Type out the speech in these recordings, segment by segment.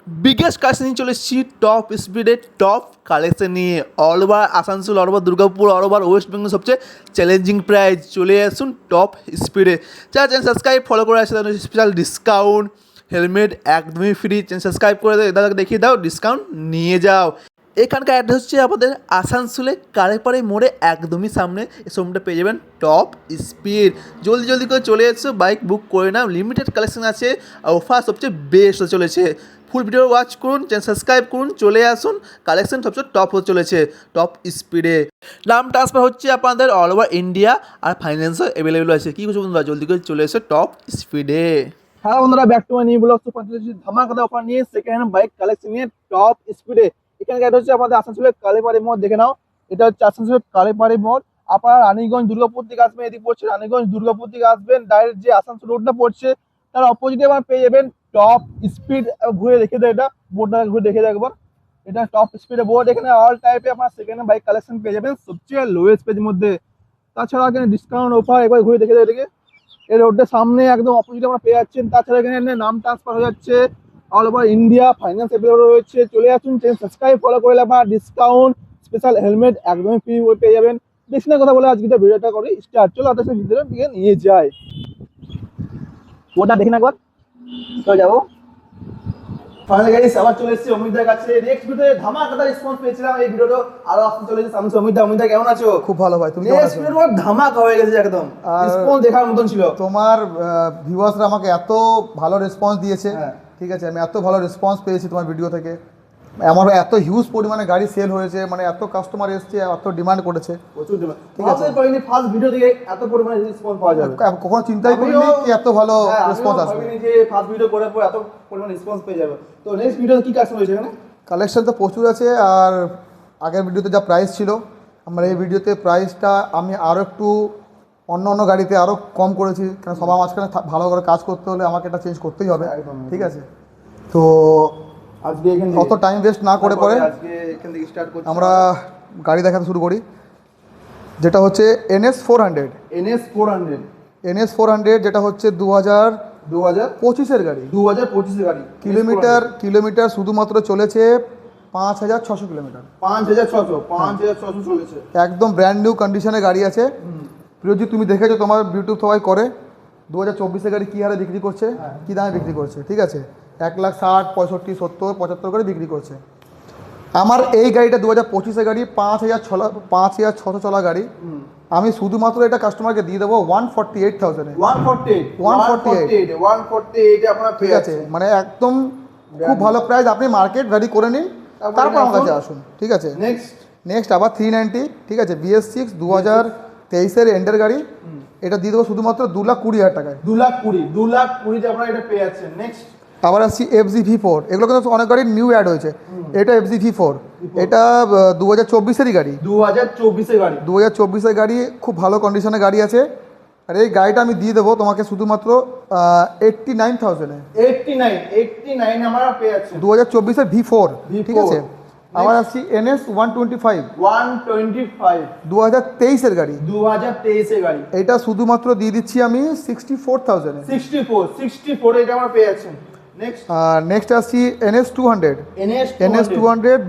Biggest collection নিয়ে চলে এসেছি টপ স্পিডে টপ কালেকশন নিয়ে all over Asansol, all over Durgapur, all over West Bengal সবচেয়ে চ্যালেঞ্জিং প্রাইস। চলে আসুন টপ স্পিডে। যারা চ্যানেল সাবস্ক্রাইব ফলো করে আসে তাদের স্পেশাল ডিসকাউন্ট, হেলমেট একদমই ফ্রি। চ্যানেল সাবস্ক্রাইব করে দাদাকে দেখিয়ে দাও, ডিসকাউন্ট নিয়ে যাও। এখানকার অ্যাড্রেস হচ্ছে আমাদের আসানসোলে কারেপাড়ি মোড়ে একদমই সামনে। শোরুমটা পেয়ে যাবেন টপ স্পিড। জলদি জলদি করে চলে এসো, বাইক বুক করে নাও। লিমিটেড কালেকশন আছে, অফার সবচেয়ে বেস্ট চলেছে। ফুল ভিডিও ওয়াচ করুন, চ্যানেল সাবস্ক্রাইব করুন, চলে আসুন। কালেকশন সবচেয়ে টপ হতে চলেছে টপ স্পিডে। নাম ট্রান্সফার হচ্ছে আপনাদের অল ওভার ইন্ডিয়া, আর ফাইন্যান্সও অ্যাভেলেবেল আছে। কী করছো বন্ধুরা, জলদি করে চলে এসো টপ স্পিডে। হ্যালো বন্ধুরা, back to my new blog. তো ধামাকাদার অফার নিয়ে সেকেন্ড হ্যান্ড বাইক কালেকশন নিয়ে টপ স্পিডে। এখানে এটা হচ্ছে আমাদের আসানসোলের কালেপাড়ি মোড়, দেখে নাও। এটা হচ্ছে আসানসোলের কালেপাড়ি মোড়। আপনারা রানীগঞ্জ দুর্গাপুর থেকে আসবেন, এদিক পড়ছে রানীগঞ্জ দুর্গাপুর থেকে আসবেন, ডাইরেক্ট যে আসানসোল রোডটা পড়ছে তার অপোজিটে আপনার পেয়ে যাবেন টপ স্পিড। ঘুরে দেখে দেয়, এটা বোর্ডটা ঘুরে দেখে দেয় একবার। এটা টপ স্পিডে বোর্ড। এখানে অল টাইপে আপনার সেকেন্ড হ্যান্ড বাইক কালেকশন পেয়ে যাবেন সবচেয়ে লোয়েস্ট প্রাইসের মধ্যে। তাছাড়া এখানে ডিসকাউন্ট অফার একবার ঘুরে দেখে দেয় এদিকে। এই রোডের সামনে একদম অপোজিটে আমরা পেয়ে যাচ্ছেন। তাছাড়া এখানে নাম ট্রান্সফার হয়ে যাচ্ছে, all over India finance available রয়েছে। চলে আসুন, চ্যানেল সাবস্ক্রাইব ফলো করলে আপনার ডিসকাউন্ট, স্পেশাল হেলমেট একদমই ফ্রি পেয়ে যাবেন। বেশি না কথা বলে আজকে ভিডিওটা করি স্টার্ট। চলো আপনাদের ভিডিওটা দিকে নিয়ে যাই। ওটা দেখি না একবার, চলে যাবো। ফাইনালি গাইস আবার চলে এসেছি অমিতদার কাছে। নেক্সট ভিডিওতে ধামাকাদার রেসপন্স পেয়েছিলাম। এই ভিডিওটা আরো আসতে চলেছে সামনে। অমিতদা কেমন আছো? খুব ভালো ভাই, তুমি কেমন আছো? ধামাকা হয়ে গেছে একদম, রেসপন্স দেখার মতন ছিল। তোমার ভিউয়ার্সরা আমাকে এত ভালো রেসপন্স দিয়েছে, ঠিক আছে, আমি এত ভালো রেসপন্স পেয়েছি তোমার ভিডিও থেকে। আমার এত হিউজ পরিমাণে গাড়ি সেল হয়েছে, মানে এত কাস্টমার এসছে, এত ডিমান্ড করেছে, প্রচুর ডিমান্ড। ঠিক আছে, করিনি ফার্স্ট ভিডিও থেকে এত পরিমাণে রেসপন্স পাওয়া যাবে, কখনো চিন্তাই করিনি কি এত ভালো রেসপন্স আসবে। ভাবিনি যে ফার্স্ট ভিডিও করার পর এত পরিমাণে রেসপন্স পেয়ে যাবে। তো নেক্সট ভিডিওতে কি কালেকশন হয়েছে এখানে? কালেকশন তো প্রচুর আছে, আর আগের ভিডিওতে যা প্রাইস ছিল, আমার এই ভিডিওতে প্রাইসটা আমি আরও একটু অন্য গাড়িতে আরও কম করেছি, কারণ সবার মাঝখানে ভালো করে কাজ করতে হলে আমাকে এটা চেঞ্জ করতেই হবে, ঠিক আছে। তো আজকে এখানে অত টাইম ওয়েস্ট না করে পরে আজকে এখান থেকে স্টার্ট করছি। আমরা গাড়ি দেখাতে শুরু করি, যেটা হচ্ছে NS400। NS400 যেটা হচ্ছে 2025-এর গাড়ি। 2025-এর গাড়ি। কিলোমিটার শুধুমাত্র চলেছে 5600 কিলোমিটার। 5600 চলেছে। একদম ব্র্যান্ড নিউ কন্ডিশনে গাড়ি আছে। প্রিয়জি, তুমি দেখেছো, তোমার ইউটিউব সবাই করে 2024-এর গাড়ি কী হারে বিক্রি করছে, কী দামে বিক্রি করছে, ঠিক আছে। 1,60,000, 65, 70, 75 করে বিক্রি করছে। আমার এই গাড়িটা 2025-এর গাড়ি, 5,600 চলা গাড়ি। আমি শুধুমাত্র এটা কাস্টমারকে দিয়ে দেবো 148,000-এ। 148 আপনার ঠিক আছে, মানে একদম খুব ভালো প্রাইস। আপনি মার্কেট ভ্যারি করে নিন, তারপর আমার কাছে আসুন, ঠিক আছে। নেক্সট আবার 390, ঠিক আছে, BS6 2023-এর এন্ডের গাড়ি। এটা দিয়ে দেবো শুধুমাত্র 2,20,000 টাকায়। 2,20,000 আপনারা এটা পেয়ে যাচ্ছেন। নেক্সট আবার আসছি FZ V4। এগুলো কিন্তু অনেক গাড়ির নিউ অ্যাড হয়েছে। এটা FZ V4, এটা 2024-এরই গাড়ি। 2024-এর গাড়ি, খুব ভালো কন্ডিশনে গাড়ি আছে। আর এই গাড়িটা আমি দিয়ে দেবো তোমাকে শুধুমাত্র 89,000-এ। 89 আমরা পেয়ে যাচ্ছি। 2024-এর V4, ঠিক আছে। আবার আসছি NS125, 2023-এর গাড়ি। 2023-এর গাড়ি। এটা শুধুমাত্র দিয়ে দিচ্ছি আমি 64,000-এ। 64 এটা আমরা পেয়ে যাচ্ছি। নেক্সট আসছি NS200,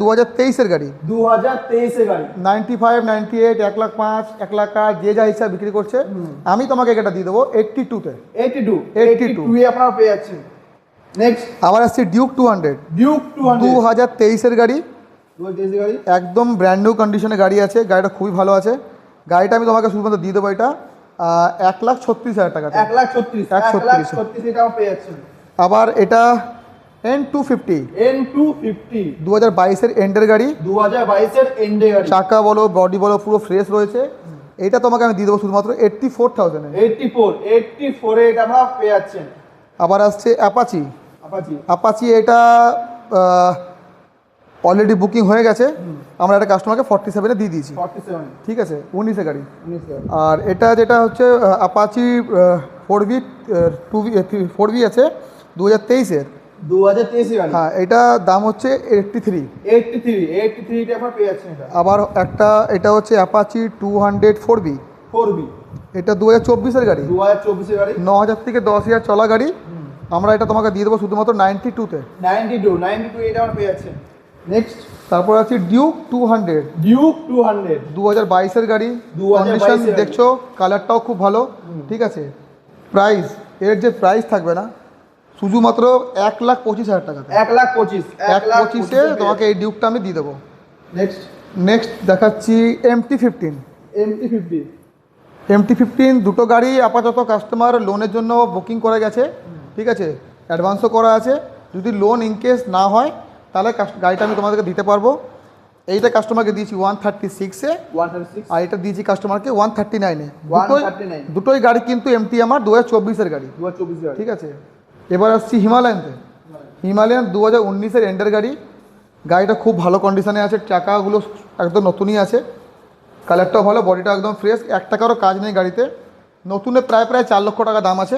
2023-এর গাড়ি। 2023-এর গাড়ি। 95, 98, 1,05,000, 1,08,000 যে যা হিসাব বিক্রি করছে। আমি তোমাকে এটা দিয়ে দেবো 82-তে। 82 আপনারা পেয়ে যাচ্ছেন। নেক্সট আবার আসছি ডিউক 200, 2023-এর গাড়ি। একদম ব্র্যান্ড নিউ কন্ডিশনে গাড়ি আছে, গাড়িটা খুবই ভালো আছে। গাড়িটা আমি তোমাকে শুধুমাত্র দিয়ে দেবো এটা 1,36,000 টাকা। 1,36,000 এটাও পেয়ে যাচ্ছেন। আবার এটা N250, 2022-এর এন্ডের গাড়ি। 2022-এর এন্ডের গাড়ি। চাকা বলো, বডি বলো, পুরো ফ্রেশ রয়েছে। এটা তোমাকে আমি দিয়ে দেবো শুধুমাত্র 84,000-এ। 84 এটা আমরা পেয়ে যাচ্ছেন। আবার আসছে অ্যাপাচি, এটা অলরেডি বুকিং হয়ে গেছে। আমরা একটা কাস্টমারকে 47-এ দিয়ে দিয়েছি, 47, ঠিক আছে, 19-এ গাড়ি। আর এটা যেটা হচ্ছে অ্যাপাচি 4V আছে 2023-এর। 2023 গাড়ি। হ্যাঁ, এটা দাম হচ্ছে 83 এটা আপনারা পেয়ে যাচ্ছেন। আবার এটা হচ্ছে অ্যাপাচি 200 4V। এটা 2024-এর গাড়ি। 2024-এর গাড়ি। 9,000 থেকে 10,000 চলা গাড়ি। আমরা এটা তোমাকে দিয়ে দেবো শুধুমাত্র 92-তে। 92 এটা আমার পেয়ে যাচ্ছে। নেক্সট তারপর আছে ডিউক 200, ডিউক 200 2022-এর গাড়ি। 2022 কন্ডিশন এর গাড়ি। দেখছো, কালারটাও খুব ভালো, ঠিক আছে। প্রাইস, এর যে প্রাইস থাকবে না, শুধুমাত্র 1,25,000 টাকাতে। 1,25,000 1,25,000-এ তোমাকে এই ডিউকটা আমি দিয়ে দেবো। নেক্সট নেক্সট দেখাচ্ছি MT-15। MT-50 MT-15 দুটো গাড়ি আপাতত কাস্টমার লোনের জন্য বুকিং করে গেছে, ঠিক আছে, অ্যাডভান্সও করা আছে। যদি লোন ইনকেস না হয় তাহলে গাড়িটা আমি তোমাদেরকে দিতে পারবো। এইটা কাস্টমারকে দিয়েছি 136-এ, 136 আর এটা দিয়েছি কাস্টমারকে 139-এ। 139 দুটোই গাড়ি কিন্তু এমটি আমার 2024-এর গাড়ি, 2024 ঠিক আছে। এবার আসছি হিমালয়ানতে। হিমালয়ান 2019-এর এন্ডের গাড়ি। গাড়িটা খুব ভালো কন্ডিশনে আছে, চাকাগুলো একদম নতুনই আছে, কালারটাও ভালো, বডিটা একদম ফ্রেশ, 1 টাকারও কাজ নেই গাড়িতে। নতুনে প্রায় 4 লক্ষ টাকা দাম আছে।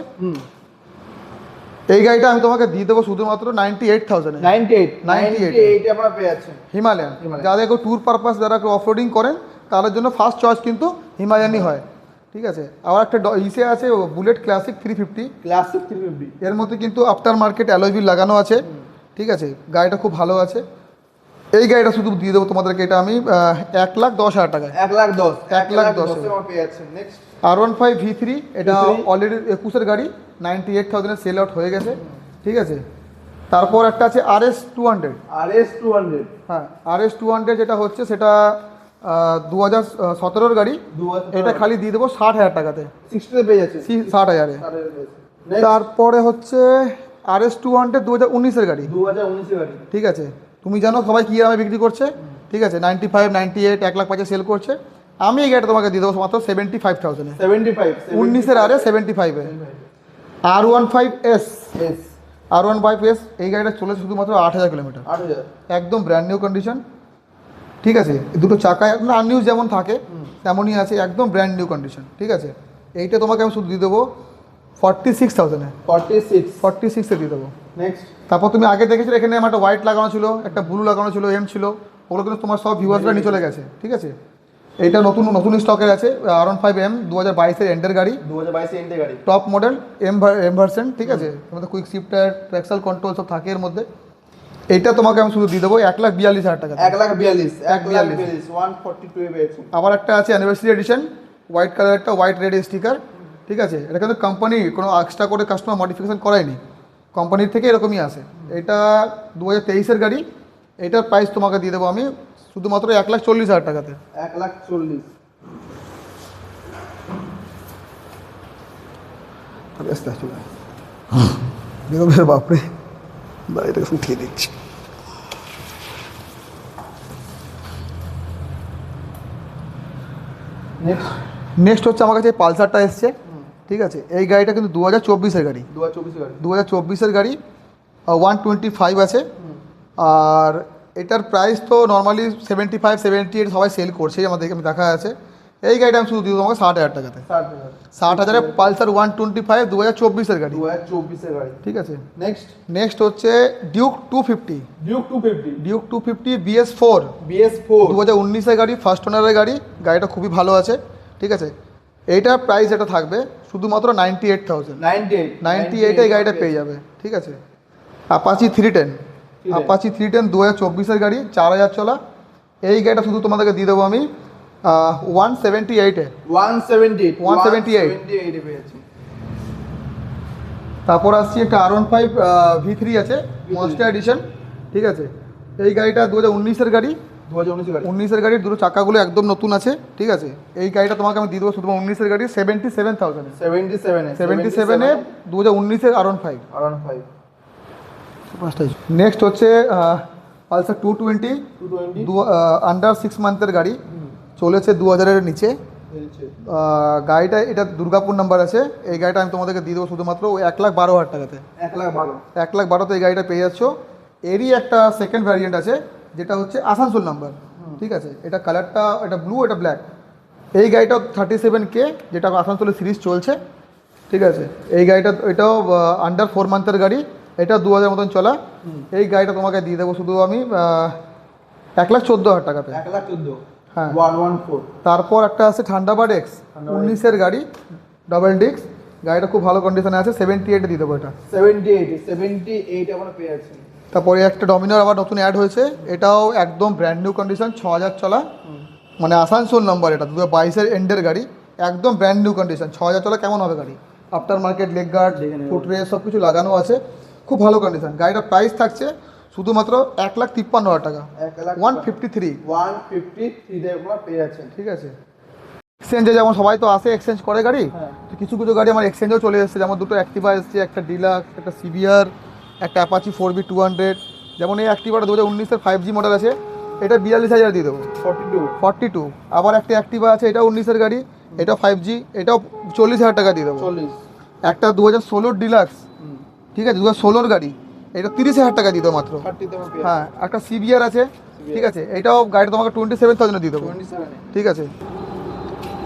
এই গাড়িটা আমি তোমাকে দিয়ে দেবো শুধুমাত্র 98,000-এ। 98 আমরা পেয়ে যাচ্ছি। হিমালয়ান, যাদের কেউ ট্যুর পারপাস, যারা কেউ অফরোডিং করেন তাদের জন্য ফার্স্ট চয়েস কিন্তু হিমালয়ানই হয়, ঠিক আছে। আবার একটা ইসে আছে বুলেট ক্লাসিক 350, ক্লাসিক 350 এর মধ্যে কিন্তু আফটার মার্কেট অ্যালয় হুইল লাগানো আছে, ঠিক আছে। গাড়িটা খুব ভালো আছে। এই গাড়িটা শুধু দিয়ে দেবো তোমাদেরকে, এটা আমি 1,10,000 টাকায়। 1,10,000 1,10,000 আমরা পেয়ে যাচ্ছি। নেক্সট R15 V3, এটা V3 অলরেডি 21-এর গাড়ি, 98,000-এর সেল আউট হয়ে গেছে, ঠিক আছে। তারপর একটা আছে RS200। RS200 হ্যাঁ, RS200 যেটা হচ্ছে সেটা 2017-এর গাড়ি। এটা খালি দিয়ে দেবো 60,000 টাকাতে। 60 পেয়ে যাচ্ছে। 60,000-এ। তারপরে হচ্ছে RS200 2019-এর গাড়ি, 2019 গাড়ি, ঠিক আছে। তুমি জানো সবাই কী দামে বিক্রি করছে, ঠিক আছে, 95, 98, 1,05,000 সেল করছে। আমি এই গাড়িটা তোমাকে দিয়ে দেবো মাত্র 75,000-এ। 75 19-এর RS 75-এ। R15S, R15S এই গাড়িটা চলেছে শুধুমাত্র 8,000 কিলোমিটার, 8,000 একদম ব্র্যান্ড নিউ কন্ডিশন, ঠিক আছে। দুটো চাকায় আননিউজ যেমন থাকে তেমনই আছে, একদম ব্র্যান্ড নিউ কন্ডিশন, ঠিক আছে। এইটা তোমাকে আমি শুধু দিয়ে দেবো 46,000-এ। 46-এ দিয়ে দেবো। নেক্সট তারপর তুমি আগে দেখেছো এখানে আমার একটা হোয়াইট লাগানো ছিল, একটা ব্লু লাগানো ছিল, এম ছিল, ওগুলো কিন্তু তোমার সব ভিউয়ার্সরা নিয়ে চলে গেছে, ঠিক আছে। এইটা নতুন স্টকের আছে, R15M 2022-এর এন্ডের গাড়ি, 2022 এন্ডের গাড়ি, টপ মডেল, এম ভার্সন, ঠিক আছে। তোমাদের কুইক শিফটার, ট্র্যাকশন কন্ট্রোল সব থাকে এর মধ্যে। এইটা তোমাকে আমি শুধু দিয়ে দেবো 1,42,000 টাকা। 1,42,000 142 এ পেয়েছি। আবার একটা আছে অ্যানিভার্সারি এডিশন, হোয়াইট কালারটা, হোয়াইট রেড স্টিকার, ঠিক আছে। এটা কিন্তু কোম্পানি কোনো এক্সট্রা করে কাস্টমার মডিফিকেশন করায়নি, কোম্পানির থেকে এরকমই আসে। এটা 2023-এর গাড়ি। এটার প্রাইস তোমাকে দিয়ে দেবো আমি শুধুমাত্র 1,40,000 টাকাতে। 1,40,000 আস্তে আস্তে বেগমের বাপরে, এটা উঠিয়ে দিচ্ছি। নেক্সট হচ্ছে আমার কাছে পালসারটা এসছে, ঠিক আছে। এই গাড়িটা কিন্তু 2024-এর গাড়ি, 2024-এর গাড়ি, 125 আছে। আর এটার প্রাইস তো নর্মালি 75, 78 সবাই সেল করছে, আমি দেখা আছে। এই গাড়িটা আমি শুধু দিয়ে দেবো আমাকে 60,000 টাকাতে। 60,000-এ পালসার 125 2024-এর গাড়ি, 2024-এর গাড়ি, ঠিক আছে। নেক্সট হচ্ছে ডিউক 250, ডিউক 250 BS4 2019-এর গাড়ি, ফার্স্ট ওনারের গাড়ি। গাড়িটা খুবই ভালো আছে, ঠিক আছে। এইটার প্রাইস যেটা থাকবে শুধুমাত্র 98,000, 98-এ এই গাড়িটা পেয়ে যাবে, ঠিক আছে। আপাচি 310, আপাচি 310 2024-এর গাড়ি, 4,000 চলা। এই গাড়িটা শুধু তোমাদেরকে দিয়ে দেবো আমি 178-এ। 178 এ পেয়েছি। তারপর আসছি একটা R15 V3 আছে, মনস্টার এডিশন, ঠিক আছে। এই গাড়িটা 2019-এর গাড়ি, 19-এর গাড়ির দুটো চাকাগুলো একদম নতুন আছে, ঠিক আছে। এই গাড়িটা তোমাকে আমি দিয়ে দেবো শুধু 19-এর গাড়ি 77,000-এ। 77-এ 2019-এর R15। নেক্সট হচ্ছে পালসার 220 আন্ডার 6 মান্থের গাড়ি, চলেছে 2,000-এর নিচে। গাড়িটা এটা দুর্গাপুর নাম্বার আছে। এই গাড়িটা আমি তোমাদেরকে দিয়ে দেবো শুধুমাত্র 1,12,000 টাকাতে। 1,12,000-তে এই গাড়িটা পেয়ে যাচ্ছ। এরই একটা সেকেন্ড ভ্যারিয়েন্ট আছে যেটা হচ্ছে আসানসোল নাম্বার, ঠিক আছে। এটা কালারটা, এটা ব্লু, এটা ব্ল্যাক। এই গাড়িটা 37K, যেটা আসানসোলের সিরিজ চলছে, ঠিক আছে। এই গাড়িটা, এটাও আন্ডার 4 মান্থের গাড়ি, এটা 2,000 মতন চলা। এই গাড়িটা তোমাকে দিয়ে দেবো শুধু আমি 1,14,000 টাকাতে। 1,14,000 হ্যাঁ। 114। তারপর একটা আছে থান্ডারবার্ড X 19-এর গাড়ি, ডাবল ডিস্ক, গাড়িটা খুব ভালো কন্ডিশনে আছে, 78 দিয়ে দেবো এটা। 78 আমরা পেয়ে আছি। তারপরে একটা ডমিনার আবার নতুন অ্যাড হয়েছে, এটাও একদম ব্র্যান্ড নিউ কন্ডিশন, 6000 চলা, মানে আসানসোল নাম্বার, এটা 2022-এর এন্ডের গাড়ি, একদম ব্র্যান্ড নিউ কন্ডিশন। 6000 চলা কেমন হবে গাড়ি, after market, leg guard, footrest সব কিছু লাগানো আছে, খুব ভালো কন্ডিশন। গাড়িটার প্রাইস থাকছে শুধুমাত্র 1,53,000 টাকা, 153 আমরা পেয়ে আছেন। ঠিক আছে। এক্সচেঞ্জে যেমন সবাই তো আসে, এক্সচেঞ্জ করে গাড়ি, তো কিছু কিছু গাড়ি আমার এক্সচেঞ্জেও চলে এসেছে, যেমন দুটো অ্যাক্টিভা এসেছে, একটা ডিলাক্স, একটা সিভিয়ার, একটা অ্যাপাচি 4B200। যেমন এই অ্যাক্টিভাটা 2019-এর 5G মডেল আছে, এটা 42,000 দিয়ে দেবো, 42। আবার একটা অ্যাক্টিভা আছে, এটাও 19-এর গাড়ি, এটাও 5G, এটাও 40,000 টাকা দিয়ে দেবো। একটা 2016 ডিলাক্স, ঠিক আছে, 2016-র গাড়ি, এটা 30,000 টাকা দিয়ে দেবো মাত্র। হ্যাঁ, একটা সিভিয়ার আছে, ঠিক আছে, এটাও গাড়ি তোমাকে 27,000 দিয়ে দেবো, ঠিক আছে।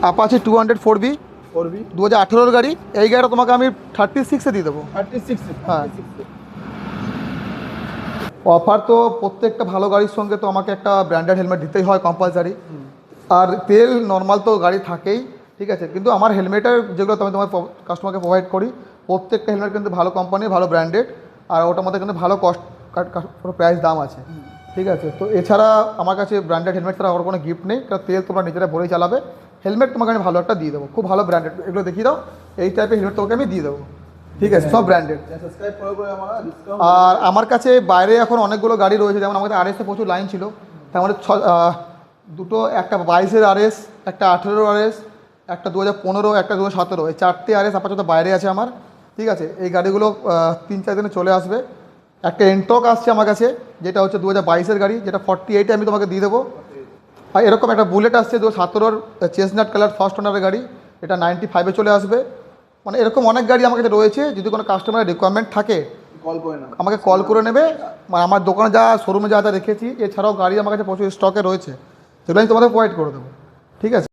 অ্যাপাচি 200 4B 2018-র গাড়ি, এই গাড়িটা তোমাকে আমি 36-এ দিয়ে দেবো। হ্যাঁ, অফার তো প্রত্যেকটা ভালো গাড়ির সঙ্গে তো আমাকে একটা ব্র্যান্ডেড হেলমেট দিতেই হয় কম্পালসারি, আর তেল নর্মাল তো গাড়ি থাকেই, ঠিক আছে। কিন্তু আমার হেলমেটের যেগুলো আমি তোমার কাস্টমারকে প্রোভাইড করি, প্রত্যেকটা হেলমেট কিন্তু ভালো কোম্পানি, ভালো ব্র্যান্ডেড, আর ওটার মধ্যে কিন্তু ভালো কস্ট প্রাইস দাম আছে, ঠিক আছে। তো এছাড়া আমার কাছে ব্র্যান্ডেড হেলমেট ছাড়া আর কোনো গিফট নেই, কারণ তেল তোমরা নিজেরা ভরেই চালাবে। হেলমেট তোমাকে আমি ভালো একটা দিয়ে দেবো, খুব ভালো ব্র্যান্ডেড, এগুলো দেখিয়ে দাও, এই টাইপের হেলমেট তোমাকে আমি দিয়ে দেবো, ঠিক আছে, সব ব্র্যান্ডেড। আর আমার কাছে বাইরে এখন অনেকগুলো গাড়ি রয়েছে, যেমন আমাদের RS-এ প্রচুর লাইন ছিল, তার মধ্যে দুটো, একটা 22-এর RS, একটা 18-এর RS, একটা 2015, একটা 2017, এই 4টে RS আপাতত বাইরে আছে আমার, ঠিক আছে। এই গাড়িগুলো 3-4 দিনে চলে আসবে। একটা এন্টক আসছে আমার কাছে, যেটা হচ্ছে 2022-এর গাড়ি, যেটা 48-এ আমি তোমাকে দিয়ে দেবো। আর এরকম একটা বুলেট আসছে 2017-র চেসনাট কালার ফার্স্ট ওনারের গাড়ি, এটা 95-এ চলে আসবে। মানে এরকম অনেক গাড়ি আমার কাছে রয়েছে, যদি কোনো কাস্টমারের রিকোয়ারমেন্ট থাকে আমাকে কল করে নেবে। আমার দোকানে যা শোরুমে যা যা রেখেছি, এছাড়াও গাড়ি আমার কাছে প্রচুর স্টকে রয়েছে, সেগুলো আমি তোমাদের প্রোভাইড করে দেবো, ঠিক আছে।